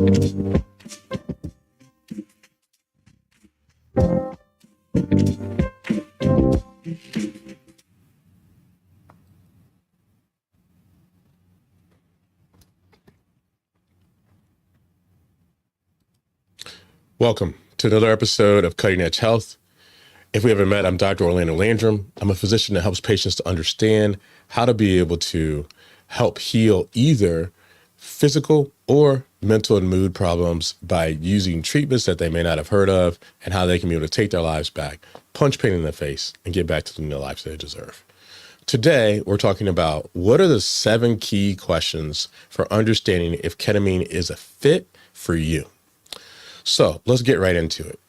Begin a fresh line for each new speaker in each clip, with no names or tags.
Welcome to another episode of Cutting Edge Health. If we haven't met, I'm Dr. Orlando Landrum. I'm a physician that helps patients to understand how to be able to help heal either physical or mental and mood problems by using treatments that they may not have heard of, and how they can be able to take their lives back, punch pain in the face, and get back to living the lives they deserve. Today, we're talking about what are the 7 key questions for understanding if ketamine is a fit for you. So let's get right into it.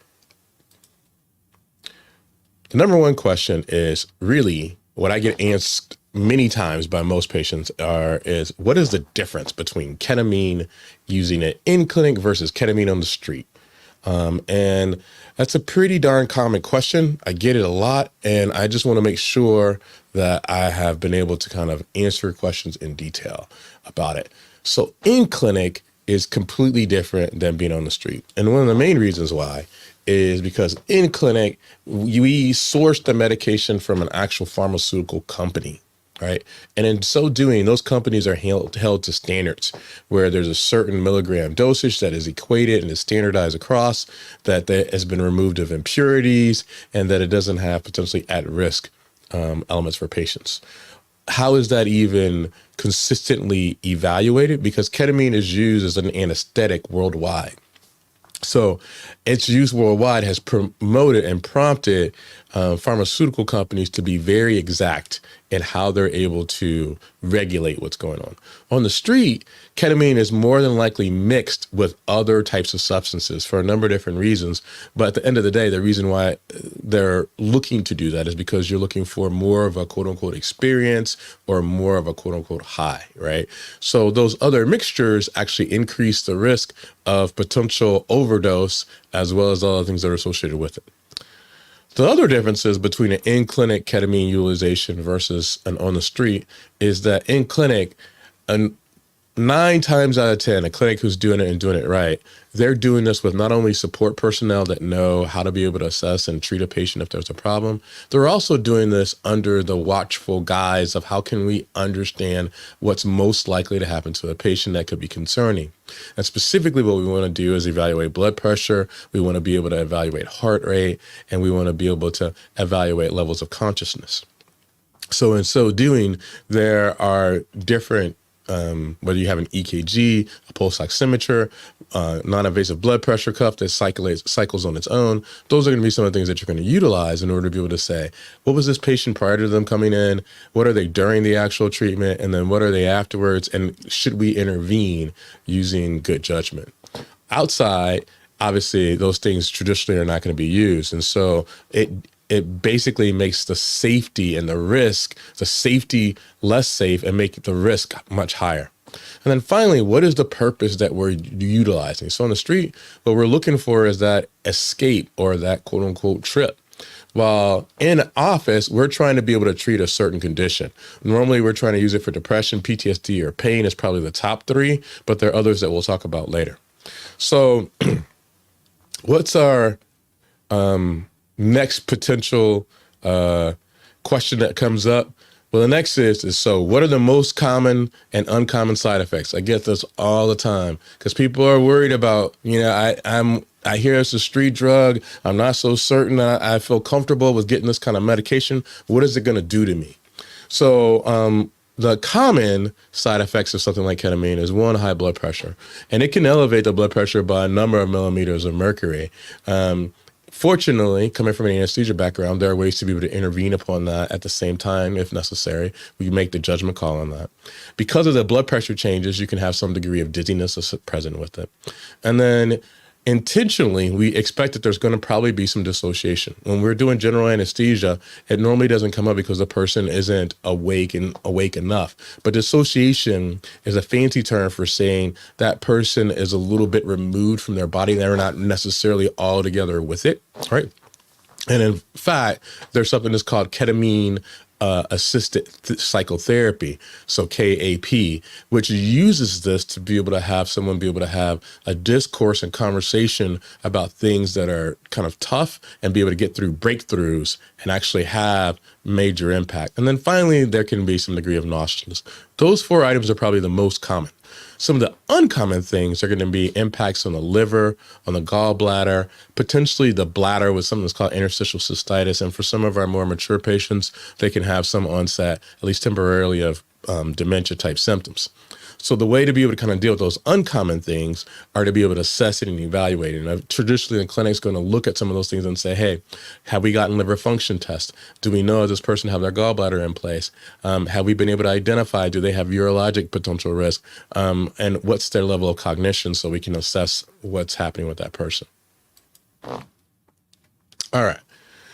The number one question is really what I get asked many times by most patients is what is the difference between ketamine using it in clinic versus ketamine on the street? And that's a pretty darn common question. I get it a lot, and I just want to make sure that I have been able to kind of answer questions in detail about it. So in clinic is completely different than being on the street. And one of the main reasons why is because in clinic, we source the medication from an actual pharmaceutical company, right? And in so doing, those companies are held to standards where there's a certain milligram dosage that is equated and is standardized across, that there has been removed of impurities, and that it doesn't have potentially at-risk elements for patients. How is that even consistently evaluated? Because ketamine is used as an anesthetic worldwide. So its use worldwide has promoted and prompted pharmaceutical companies to be very exact in how they're able to regulate what's going on. On the street, ketamine is more than likely mixed with other types of substances for a number of different reasons. But at the end of the day, the reason why they're looking to do that is because you're looking for more of a quote unquote experience or more of a quote unquote high, right? So those other mixtures actually increase the risk of potential overdose as well as other things that are associated with it. The other differences between an in-clinic ketamine utilization versus an on the street is that in clinic, 9 times out of 10, a clinic who's doing it and doing it right, they're doing this with not only support personnel that know how to be able to assess and treat a patient if there's a problem, they're also doing this under the watchful guise of how can we understand what's most likely to happen to a patient that could be concerning. And specifically what we want to do is evaluate blood pressure, we want to be able to evaluate heart rate, and we want to be able to evaluate levels of consciousness. So in so doing, there are different whether you have an EKG, a pulse oximeter, non-invasive blood pressure cuff that cycles on its own. Those are going to be some of the things that you're going to utilize in order to be able to say, what was this patient prior to them coming in? What are they during the actual treatment? And then what are they afterwards? And should we intervene using good judgment? Outside, obviously, those things traditionally are not going to be used. And so it basically makes the safety and the safety less safe and make the risk much higher. And then finally, what is the purpose that we're utilizing? So on the street, what we're looking for is that escape or that quote unquote trip. While in office, we're trying to be able to treat a certain condition. Normally, we're trying to use it for depression, PTSD, or pain is probably the top 3, but there are others that we'll talk about later. So what's our next potential question that comes up? Well, the next is so what are the most common and uncommon side effects? I get this all the time because people are worried about, I hear it's a street drug. I'm not so certain I feel comfortable with getting this kind of medication. What is it going to do to me? So the common side effects of something like ketamine is 1, high blood pressure, and it can elevate the blood pressure by a number of millimeters of mercury. Fortunately, coming from an anesthesia background, there are ways to be able to intervene upon that at the same time, if necessary. We make the judgment call on that. Because of the blood pressure changes, you can have some degree of dizziness present with it. And then intentionally, we expect that there's going to probably be some dissociation. When we're doing general anesthesia, it normally doesn't come up because the person isn't awake enough. But dissociation is a fancy term for saying that person is a little bit removed from their body. They're not necessarily all together with it, right? And in fact, there's something that's called ketamine assisted psychotherapy, so KAP, which uses this to be able to have someone be able to have a discourse and conversation about things that are kind of tough and be able to get through breakthroughs and actually have major impact. And then finally, there can be some degree of nauseousness. Those 4 items are probably the most common. Some of the uncommon things are going to be impacts on the liver, on the gallbladder, potentially the bladder with something that's called interstitial cystitis. And for some of our more mature patients, they can have some onset, at least temporarily, of dementia type symptoms. So the way to be able to kind of deal with those uncommon things are to be able to assess it and evaluate it. And traditionally, the clinic's going to look at some of those things and say, hey, have we gotten liver function tests? Do we know, does this person have their gallbladder in place? Have we been able to identify, do they have urologic potential risk? And what's their level of cognition so we can assess what's happening with that person? All right.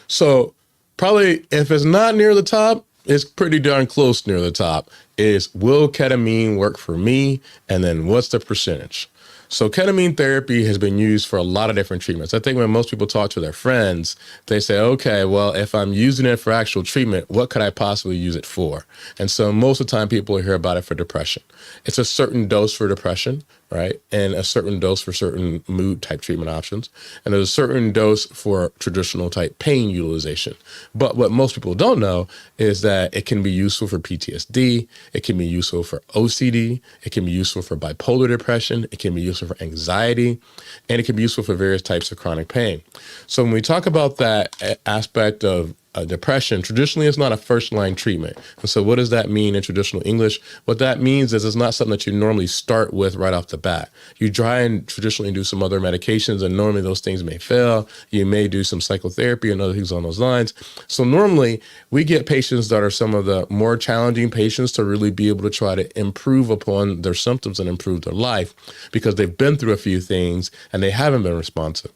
So probably if it's not near the top, it's pretty darn close near the top, is will ketamine work for me? And then what's the percentage? So ketamine therapy has been used for a lot of different treatments. I think when most people talk to their friends, they say, okay, well, if I'm using it for actual treatment, what could I possibly use it for? And so most of the time people hear about it for depression. It's a certain dose for depression, right? And a certain dose for certain mood type treatment options. And there's a certain dose for traditional type pain utilization. But what most people don't know is that it can be useful for PTSD. It can be useful for OCD. It can be useful for bipolar depression. It can be useful for anxiety, and it can be useful for various types of chronic pain. So when we talk about that aspect of depression, traditionally it's not a first-line treatment. And so what does that mean in traditional English? What that means is it's not something that you normally start with right off the bat. You try and traditionally do some other medications, and normally those things may fail. You may do some psychotherapy and other things on those lines. So normally we get patients that are some of the more challenging patients to really be able to try to improve upon their symptoms and improve their life because they've been through a few things and they haven't been responsive.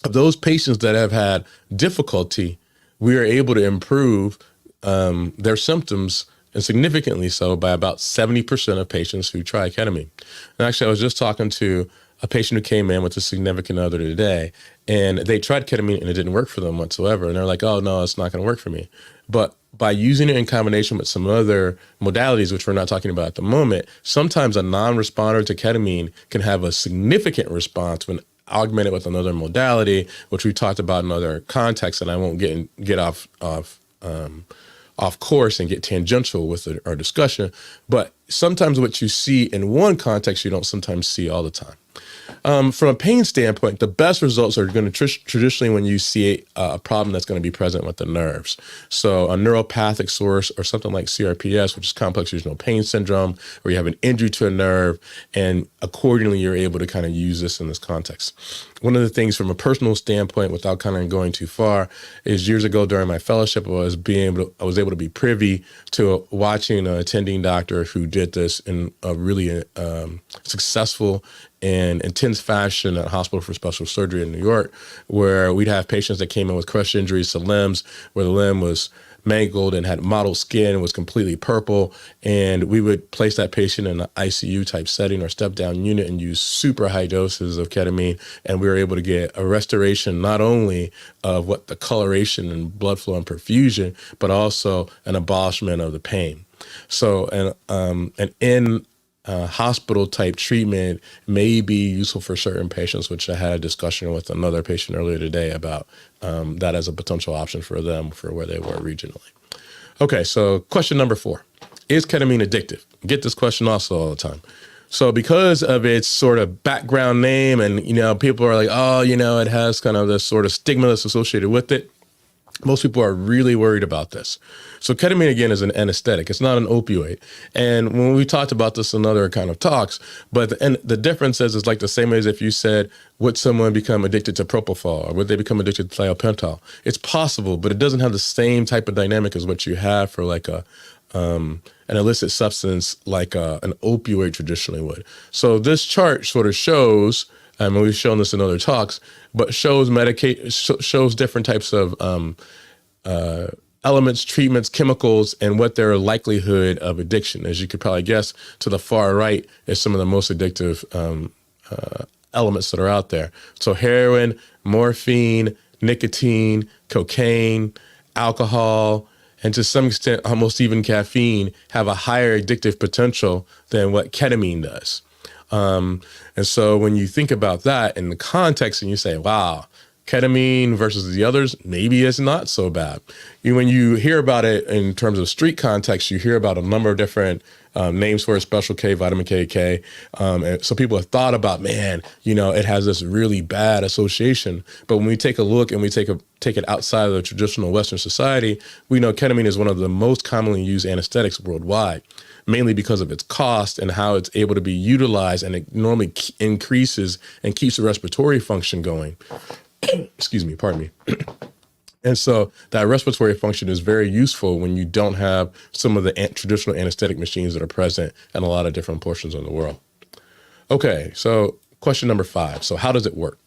Of those patients that have had difficulty, we are able to improve their symptoms, and significantly so, by about 70% of patients who try ketamine. And actually, I was just talking to a patient who came in with a significant other today, and they tried ketamine and it didn't work for them whatsoever. And they're like, oh, no, it's not going to work for me. But by using it in combination with some other modalities, which we're not talking about at the moment, sometimes a non-responder to ketamine can have a significant response when augmented with another modality, which we talked about in other contexts, and I won't get off course and get tangential with our discussion. But sometimes what you see in one context, you don't sometimes see all the time. From a pain standpoint, the best results are going to traditionally when you see a problem that's going to be present with the nerves. So a neuropathic source or something like CRPS, which is complex regional pain syndrome, where you have an injury to a nerve, and accordingly, you're able to kind of use this in this context. One of the things from a personal standpoint, without kind of going too far, is years ago during my fellowship, I was able to be privy to watching an attending doctor who did this in a really successful and intense fashion at a hospital for special surgery in New York, where we'd have patients that came in with crush injuries to limbs, where the limb was mangled and had mottled skin and was completely purple. And we would place that patient in an ICU type setting or step down unit and use super high doses of ketamine. And we were able to get a restoration not only of what the coloration and blood flow and perfusion, but also an abolishment of the pain. So, and in hospital type treatment may be useful for certain patients, which I had a discussion with another patient earlier today about that as a potential option for them for where they were regionally. Okay, so question number 4, is ketamine addictive? Get this question also all the time. So because of its sort of background name and, people are like, oh, it has kind of this sort of stigma that's associated with it. Most people are really worried about this. So ketamine, again, is an anesthetic. It's not an opioid. And when we talked about this in other kind of talks, but the difference is like the same way as if you said, would someone become addicted to propofol or would they become addicted to thiopental? It's possible, but it doesn't have the same type of dynamic as what you have for like an illicit substance like an opioid traditionally would. So this chart sort of shows, and we've shown this in other talks, but shows different types of elements, treatments, chemicals, and what their likelihood of addiction. As you could probably guess, to the far right is some of the most addictive elements that are out there. So heroin, morphine, nicotine, cocaine, alcohol, and to some extent, almost even caffeine, have a higher addictive potential than what ketamine does. And so when you think about that in the context and you say, wow, ketamine versus the others, maybe it's not so bad. When you hear about it in terms of street context, you hear about a number of different names for it, Special K, Vitamin K. And so people have thought about, man, it has this really bad association. But when we take a look and we take it outside of the traditional Western society, we know ketamine is one of the most commonly used anesthetics worldwide, mainly because of its cost and how it's able to be utilized, and it normally increases and keeps the respiratory function going. Excuse me, pardon me. And so that respiratory function is very useful when you don't have some of the traditional anesthetic machines that are present in a lot of different portions of the world. Okay, so question number 5. So how does it work?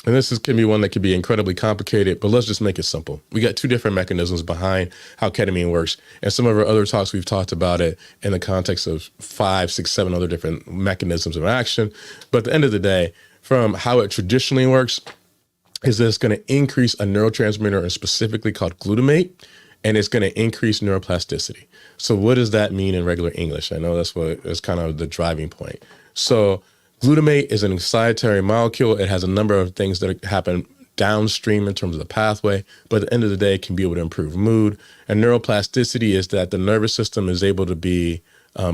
And this can be one that could be incredibly complicated, but let's just make it simple. We got 2 different mechanisms behind how ketamine works. And some of our other talks, we've talked about it in the context of 5, 6, 7 other different mechanisms of action. But at the end of the day, from how it traditionally works, is that it's going to increase a neurotransmitter, and specifically called glutamate, and it's going to increase neuroplasticity. So what does that mean in regular English? I know that's what is kind of the driving point. So glutamate is an excitatory molecule. It has a number of things that happen downstream in terms of the pathway, but at the end of the day, it can be able to improve mood. And neuroplasticity is that the nervous system is able to be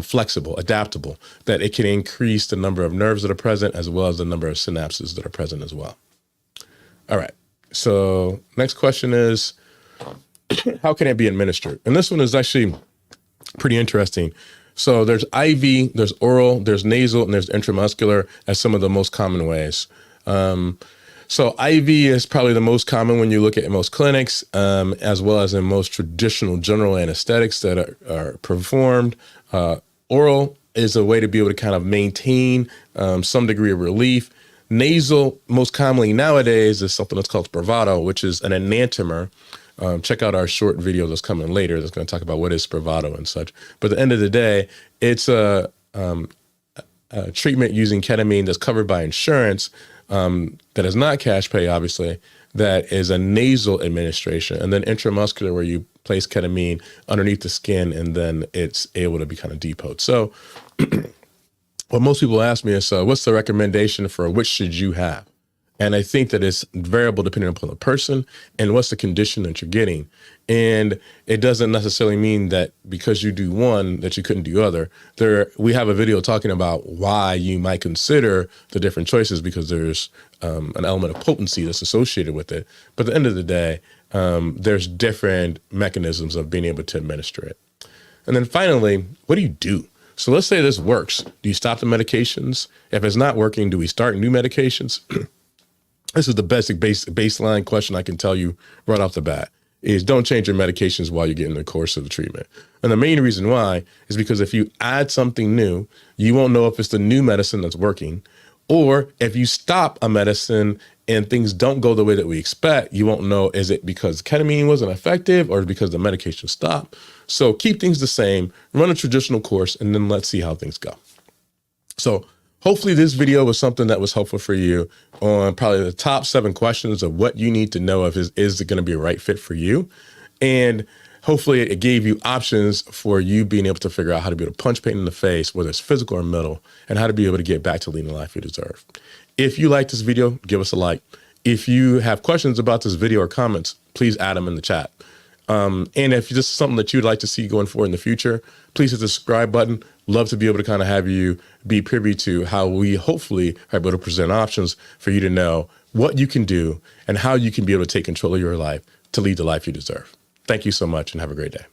flexible, adaptable, that it can increase the number of nerves that are present as well as the number of synapses that are present as well. All right. So next question is, how can it be administered? And this one is actually pretty interesting. So there's IV, there's oral, there's nasal, and there's intramuscular as some of the most common ways. So IV is probably the most common when you look at most clinics, as well as in most traditional general anesthetics that are performed. Oral is a way to be able to kind of maintain some degree of relief. Nasal, most commonly nowadays, is something that's called Spravato, which is an enantiomer. Check out our short video that's coming later that's going to talk about what is Spravato and such. But at the end of the day, it's a treatment using ketamine that's covered by insurance, that is not cash pay, obviously, that is a nasal administration, and then intramuscular, where you place ketamine underneath the skin and then it's able to be kind of depoted. So what most people ask me is, what's the recommendation for which should you have? And I think that it's variable depending upon the person and what's the condition that you're getting. And it doesn't necessarily mean that because you do one that you couldn't do other. We have a video talking about why you might consider the different choices, because there's an element of potency that's associated with it. But at the end of the day, there's different mechanisms of being able to administer it. And then finally, what do you do? So let's say this works. Do you stop the medications? If it's not working, do we start new medications? This is the basic baseline question I can tell you right off the bat, is don't change your medications while you're getting the course of the treatment. And the main reason why is because if you add something new, you won't know if it's the new medicine that's working, or if you stop a medicine and things don't go the way that we expect, you won't know, is it because ketamine wasn't effective or because the medication stopped? So keep things the same, run a traditional course, and then let's see how things go. So hopefully this video was something that was helpful for you on probably the top 7 questions of what you need to know if is it going to be a right fit for you. And hopefully it gave you options for you being able to figure out how to be able to punch pain in the face, whether it's physical or mental, and how to be able to get back to leading the life you deserve. If you like this video, give us a like. If you have questions about this video or comments, please add them in the chat. And if this is something that you'd like to see going forward in the future, please hit the subscribe button. Love to be able to kind of have you be privy to how we hopefully are able to present options for you to know what you can do and how you can be able to take control of your life to lead the life you deserve. Thank you so much and have a great day.